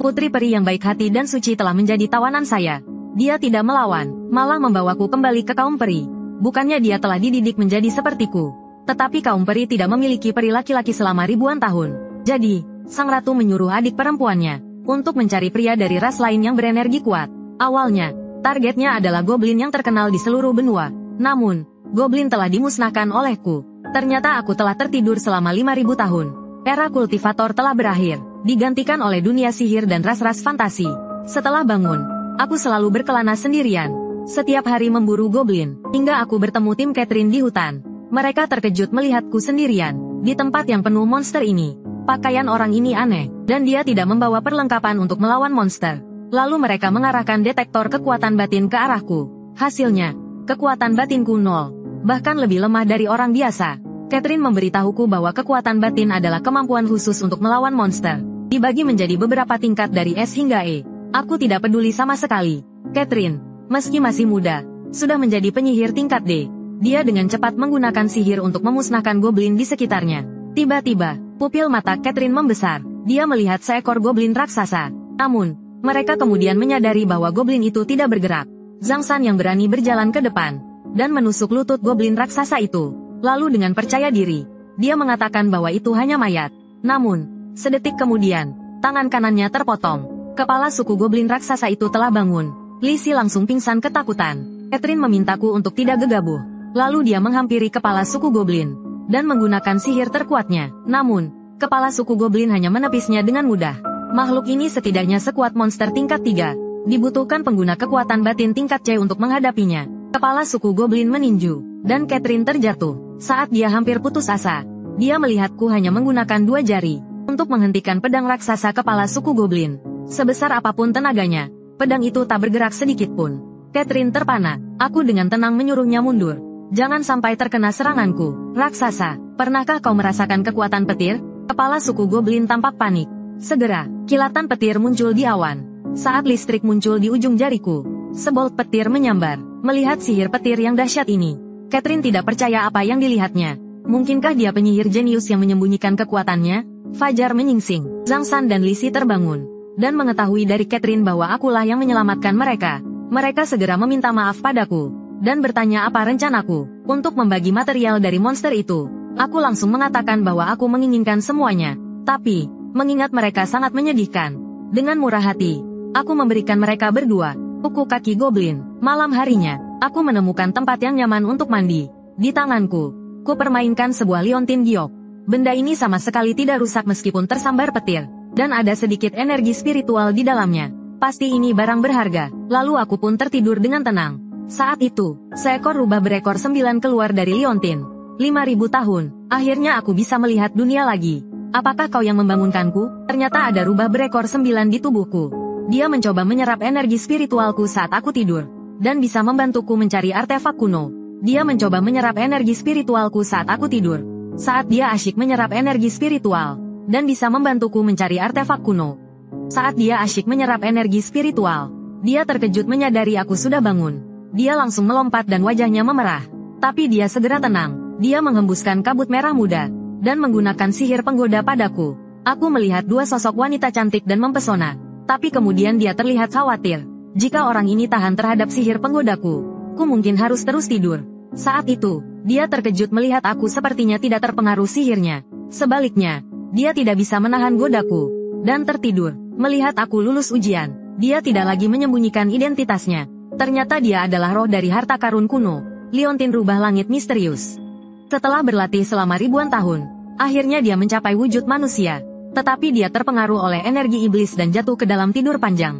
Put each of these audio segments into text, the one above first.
Putri peri yang baik hati dan suci telah menjadi tawanan saya. Dia tidak melawan, malah membawaku kembali ke kaum peri. Bukannya dia telah dididik menjadi sepertiku. Tetapi kaum peri tidak memiliki peri laki-laki selama ribuan tahun. Jadi, sang ratu menyuruh adik perempuannya untuk mencari pria dari ras lain yang berenergi kuat. Awalnya, targetnya adalah goblin yang terkenal di seluruh benua. Namun, goblin telah dimusnahkan olehku. Ternyata aku telah tertidur selama 5.000 tahun. Era kultivator telah berakhir, digantikan oleh dunia sihir dan ras-ras fantasi. Setelah bangun, aku selalu berkelana sendirian. Setiap hari memburu goblin, hingga aku bertemu tim Catherine di hutan. Mereka terkejut melihatku sendirian, di tempat yang penuh monster ini. Pakaian orang ini aneh, dan dia tidak membawa perlengkapan untuk melawan monster. Lalu mereka mengarahkan detektor kekuatan batin ke arahku. Hasilnya, kekuatan batinku 0. Bahkan lebih lemah dari orang biasa. Catherine memberitahuku bahwa kekuatan batin adalah kemampuan khusus untuk melawan monster. Dibagi menjadi beberapa tingkat dari S hingga E. Aku tidak peduli sama sekali. Catherine, meski masih muda, sudah menjadi penyihir tingkat D. Dia dengan cepat menggunakan sihir untuk memusnahkan goblin di sekitarnya. Tiba-tiba, pupil mata Catherine membesar. Dia melihat seekor goblin raksasa. Namun, mereka kemudian menyadari bahwa goblin itu tidak bergerak. Zhang San yang berani berjalan ke depan dan menusuk lutut goblin raksasa itu. Lalu dengan percaya diri, dia mengatakan bahwa itu hanya mayat. Namun, sedetik kemudian, tangan kanannya terpotong. Kepala suku goblin raksasa itu telah bangun. Li Si langsung pingsan ketakutan. Catherine memintaku untuk tidak gegabah. Lalu dia menghampiri kepala suku goblin dan menggunakan sihir terkuatnya. Namun, kepala suku goblin hanya menepisnya dengan mudah. Makhluk ini setidaknya sekuat monster tingkat 3. Dibutuhkan pengguna kekuatan batin tingkat C untuk menghadapinya. Kepala suku goblin meninju, dan Catherine terjatuh. Saat dia hampir putus asa, dia melihatku hanya menggunakan 2 jari untuk menghentikan pedang raksasa kepala suku goblin. Sebesar apapun tenaganya, pedang itu tak bergerak sedikit pun. Catherine terpana. Aku dengan tenang menyuruhnya mundur. Jangan sampai terkena seranganku, raksasa. Pernahkah kau merasakan kekuatan petir? Kepala suku goblin tampak panik. Segera, kilatan petir muncul di awan. Saat listrik muncul di ujung jariku, sebolt petir menyambar. Melihat sihir petir yang dahsyat ini, Catherine tidak percaya apa yang dilihatnya. Mungkinkah dia penyihir jenius yang menyembunyikan kekuatannya? Fajar menyingsing. Zhang San dan Li Si terbangun dan mengetahui dari Catherine bahwa akulah yang menyelamatkan mereka. Mereka segera meminta maaf padaku dan bertanya apa rencanaku untuk membagi material dari monster itu. Aku langsung mengatakan bahwa aku menginginkan semuanya. Tapi, mengingat mereka sangat menyedihkan, dengan murah hati, aku memberikan mereka berdua kuku kaki goblin. Malam harinya, aku menemukan tempat yang nyaman untuk mandi. Di tanganku, ku permainkan sebuah liontin giok. Benda ini sama sekali tidak rusak meskipun tersambar petir, dan ada sedikit energi spiritual di dalamnya. Pasti ini barang berharga. Lalu aku pun tertidur dengan tenang. Saat itu, seekor rubah berekor 9 keluar dari liontin. 5.000 tahun, akhirnya aku bisa melihat dunia lagi. Apakah kau yang membangunkanku? Ternyata ada rubah berekor 9 di tubuhku. Dia mencoba menyerap energi spiritualku saat aku tidur, dan bisa membantuku mencari artefak kuno. Dia mencoba menyerap energi spiritualku saat aku tidur. Saat dia asyik menyerap energi spiritual, dan bisa membantuku mencari artefak kuno. Saat dia asyik menyerap energi spiritual, dia terkejut menyadari aku sudah bangun. Dia langsung melompat dan wajahnya memerah. Tapi dia segera tenang. Dia menghembuskan kabut merah muda, dan menggunakan sihir penggoda padaku. Aku melihat 2 sosok wanita cantik dan mempesona. Tapi kemudian dia terlihat khawatir. Jika orang ini tahan terhadap sihir penggodaku, ku mungkin harus terus tidur. Saat itu, dia terkejut melihat aku sepertinya tidak terpengaruh sihirnya. Sebaliknya, dia tidak bisa menahan godaku, dan tertidur. Melihat aku lulus ujian, dia tidak lagi menyembunyikan identitasnya. Ternyata dia adalah roh dari harta karun kuno, liontin rubah langit misterius. Setelah berlatih selama ribuan tahun, akhirnya dia mencapai wujud manusia. Tetapi dia terpengaruh oleh energi iblis dan jatuh ke dalam tidur panjang.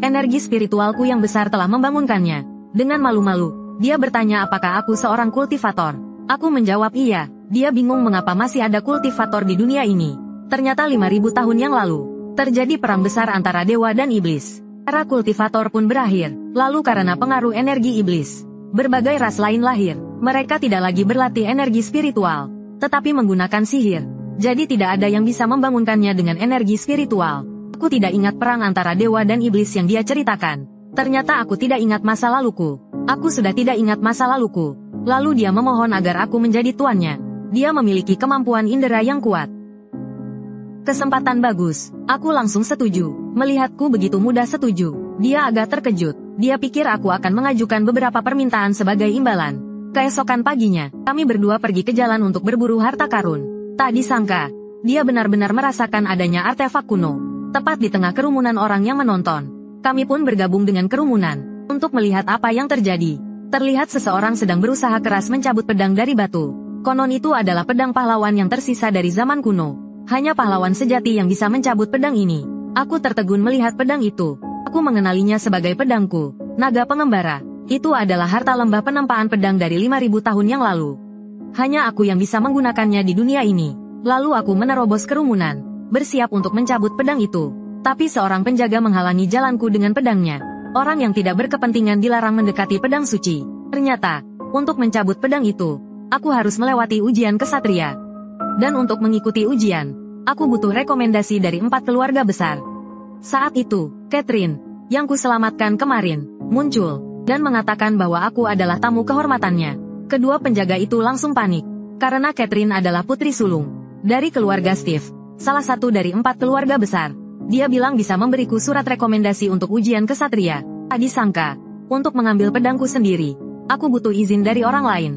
Energi spiritualku yang besar telah membangunkannya. Dengan malu-malu, dia bertanya apakah aku seorang kultivator. Aku menjawab iya. Dia bingung mengapa masih ada kultivator di dunia ini. Ternyata 5.000 tahun yang lalu, terjadi perang besar antara dewa dan iblis. Era kultivator pun berakhir. Lalu karena pengaruh energi iblis, berbagai ras lain lahir. Mereka tidak lagi berlatih energi spiritual, tetapi menggunakan sihir. Jadi tidak ada yang bisa membangunkannya dengan energi spiritual. Aku tidak ingat perang antara dewa dan iblis yang dia ceritakan. Ternyata aku tidak ingat masa laluku. Aku sudah tidak ingat masa laluku. Lalu dia memohon agar aku menjadi tuannya. Dia memiliki kemampuan indera yang kuat. Kesempatan bagus. Aku langsung setuju. Melihatku begitu mudah setuju, dia agak terkejut. Dia pikir aku akan mengajukan beberapa permintaan sebagai imbalan. Keesokan paginya, kami berdua pergi ke jalan untuk berburu harta karun. Tak disangka, dia benar-benar merasakan adanya artefak kuno. Tepat di tengah kerumunan orang yang menonton. Kami pun bergabung dengan kerumunan untuk melihat apa yang terjadi. Terlihat seseorang sedang berusaha keras mencabut pedang dari batu. Konon itu adalah pedang pahlawan yang tersisa dari zaman kuno. Hanya pahlawan sejati yang bisa mencabut pedang ini. Aku tertegun melihat pedang itu. Aku mengenalinya sebagai pedangku, naga pengembara. Itu adalah harta lembah penempaan pedang dari 5.000 tahun yang lalu. Hanya aku yang bisa menggunakannya di dunia ini. Lalu aku menerobos kerumunan, bersiap untuk mencabut pedang itu. Tapi seorang penjaga menghalangi jalanku dengan pedangnya. Orang yang tidak berkepentingan dilarang mendekati pedang suci. Ternyata, untuk mencabut pedang itu, aku harus melewati ujian kesatria. Dan untuk mengikuti ujian, aku butuh rekomendasi dari 4 keluarga besar. Saat itu, Catherine, yang kuselamatkan kemarin, muncul, dan mengatakan bahwa aku adalah tamu kehormatannya. Kedua penjaga itu langsung panik, karena Catherine adalah putri sulung dari keluarga Steve, salah satu dari 4 keluarga besar. Dia bilang bisa memberiku surat rekomendasi untuk ujian kesatria. Tak disangka, untuk mengambil pedangku sendiri, aku butuh izin dari orang lain.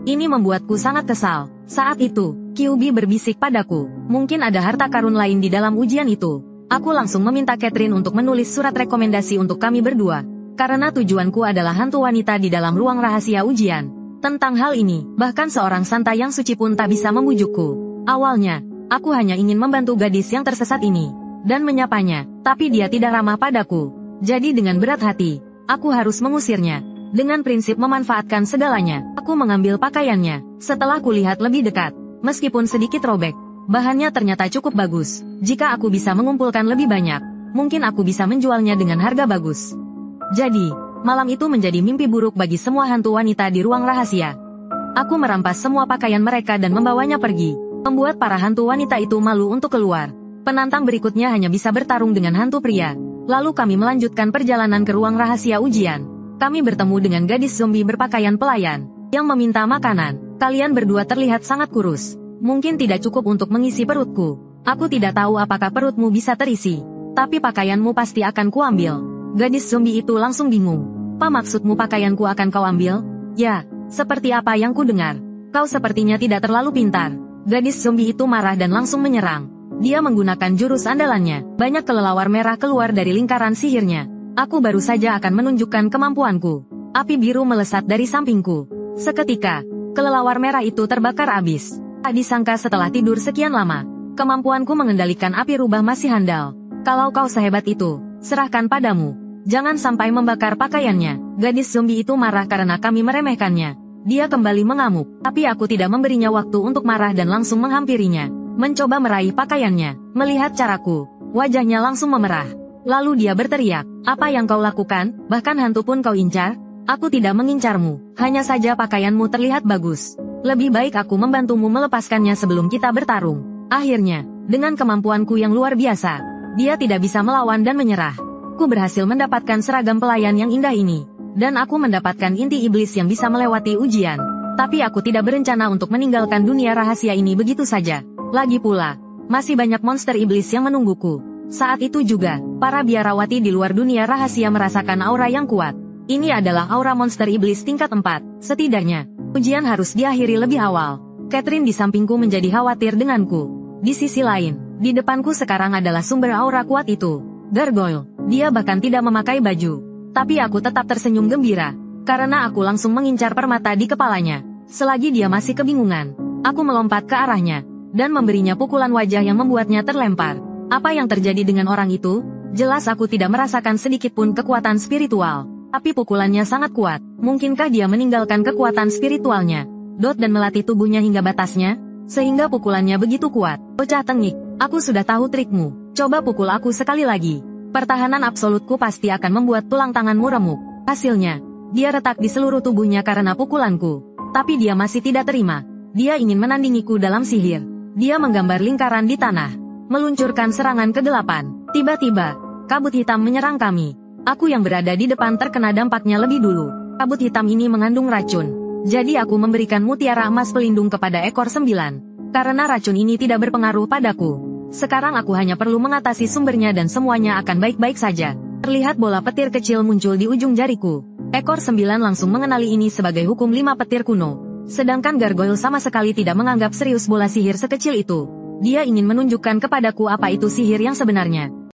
Ini membuatku sangat kesal. Saat itu, QB berbisik padaku, mungkin ada harta karun lain di dalam ujian itu. Aku langsung meminta Catherine untuk menulis surat rekomendasi untuk kami berdua. Karena tujuanku adalah hantu wanita di dalam ruang rahasia ujian. Tentang hal ini, bahkan seorang santa yang suci pun tak bisa membujukku. Awalnya, aku hanya ingin membantu gadis yang tersesat ini, dan menyapanya, tapi dia tidak ramah padaku. Jadi dengan berat hati, aku harus mengusirnya. Dengan prinsip memanfaatkan segalanya, aku mengambil pakaiannya. Setelah kulihat lebih dekat, meskipun sedikit robek, bahannya ternyata cukup bagus. Jika aku bisa mengumpulkan lebih banyak, mungkin aku bisa menjualnya dengan harga bagus. Jadi, malam itu menjadi mimpi buruk bagi semua hantu wanita di ruang rahasia. Aku merampas semua pakaian mereka dan membawanya pergi, membuat para hantu wanita itu malu untuk keluar. Penantang berikutnya hanya bisa bertarung dengan hantu pria. Lalu kami melanjutkan perjalanan ke ruang rahasia ujian. Kami bertemu dengan gadis zombie berpakaian pelayan, yang meminta makanan. Kalian berdua terlihat sangat kurus. Mungkin tidak cukup untuk mengisi perutku. Aku tidak tahu apakah perutmu bisa terisi. Tapi pakaianmu pasti akan kuambil. Gadis zombie itu langsung bingung. Apa maksudmu pakaianku akan kau ambil? Ya, seperti apa yang ku dengar. Kau sepertinya tidak terlalu pintar. Gadis zombie itu marah dan langsung menyerang. Dia menggunakan jurus andalannya. Banyak kelelawar merah keluar dari lingkaran sihirnya. Aku baru saja akan menunjukkan kemampuanku. Api biru melesat dari sampingku. Seketika, kelelawar merah itu terbakar habis. Tak disangka setelah tidur sekian lama, kemampuanku mengendalikan api rubah masih handal. Kalau kau sehebat itu, serahkan padamu. Jangan sampai membakar pakaiannya. Gadis zombie itu marah karena kami meremehkannya. Dia kembali mengamuk, tapi aku tidak memberinya waktu untuk marah dan langsung menghampirinya. Mencoba meraih pakaiannya. Melihat caraku, wajahnya langsung memerah. Lalu dia berteriak, apa yang kau lakukan? Bahkan hantu pun kau incar? Aku tidak mengincarmu, hanya saja pakaianmu terlihat bagus. Lebih baik aku membantumu melepaskannya sebelum kita bertarung. Akhirnya, dengan kemampuanku yang luar biasa, dia tidak bisa melawan dan menyerah. Aku berhasil mendapatkan seragam pelayan yang indah ini. Dan aku mendapatkan inti iblis yang bisa melewati ujian. Tapi aku tidak berencana untuk meninggalkan dunia rahasia ini begitu saja. Lagi pula, masih banyak monster iblis yang menungguku. Saat itu juga, para biarawati di luar dunia rahasia merasakan aura yang kuat. Ini adalah aura monster iblis tingkat 4. Setidaknya, ujian harus diakhiri lebih awal. Catherine di sampingku menjadi khawatir denganku. Di sisi lain, di depanku sekarang adalah sumber aura kuat itu, Gargoyle. Dia bahkan tidak memakai baju. Tapi aku tetap tersenyum gembira, karena aku langsung mengincar permata di kepalanya. Selagi dia masih kebingungan, aku melompat ke arahnya, dan memberinya pukulan wajah yang membuatnya terlempar. Apa yang terjadi dengan orang itu? Jelas aku tidak merasakan sedikit pun kekuatan spiritual. Tapi pukulannya sangat kuat. Mungkinkah dia meninggalkan kekuatan spiritualnya? Dot dan melatih tubuhnya hingga batasnya, sehingga pukulannya begitu kuat. Bocah tengik, aku sudah tahu trikmu. Coba pukul aku sekali lagi. Pertahanan absolutku pasti akan membuat tulang tanganmu remuk. Hasilnya, dia retak di seluruh tubuhnya karena pukulanku. Tapi dia masih tidak terima. Dia ingin menandingiku dalam sihir. Dia menggambar lingkaran di tanah, meluncurkan serangan ke-8. Tiba-tiba, kabut hitam menyerang kami. Aku yang berada di depan terkena dampaknya lebih dulu. Kabut hitam ini mengandung racun. Jadi aku memberikan mutiara emas pelindung kepada ekor 9. Karena racun ini tidak berpengaruh padaku, Sekarang aku hanya perlu mengatasi sumbernya dan semuanya akan baik-baik saja. Terlihat bola petir kecil muncul di ujung jariku. Ekor 9 langsung mengenali ini sebagai hukum 5 petir kuno. Sedangkan gargoyle sama sekali tidak menganggap serius bola sihir sekecil itu. Dia ingin menunjukkan kepadaku apa itu sihir yang sebenarnya.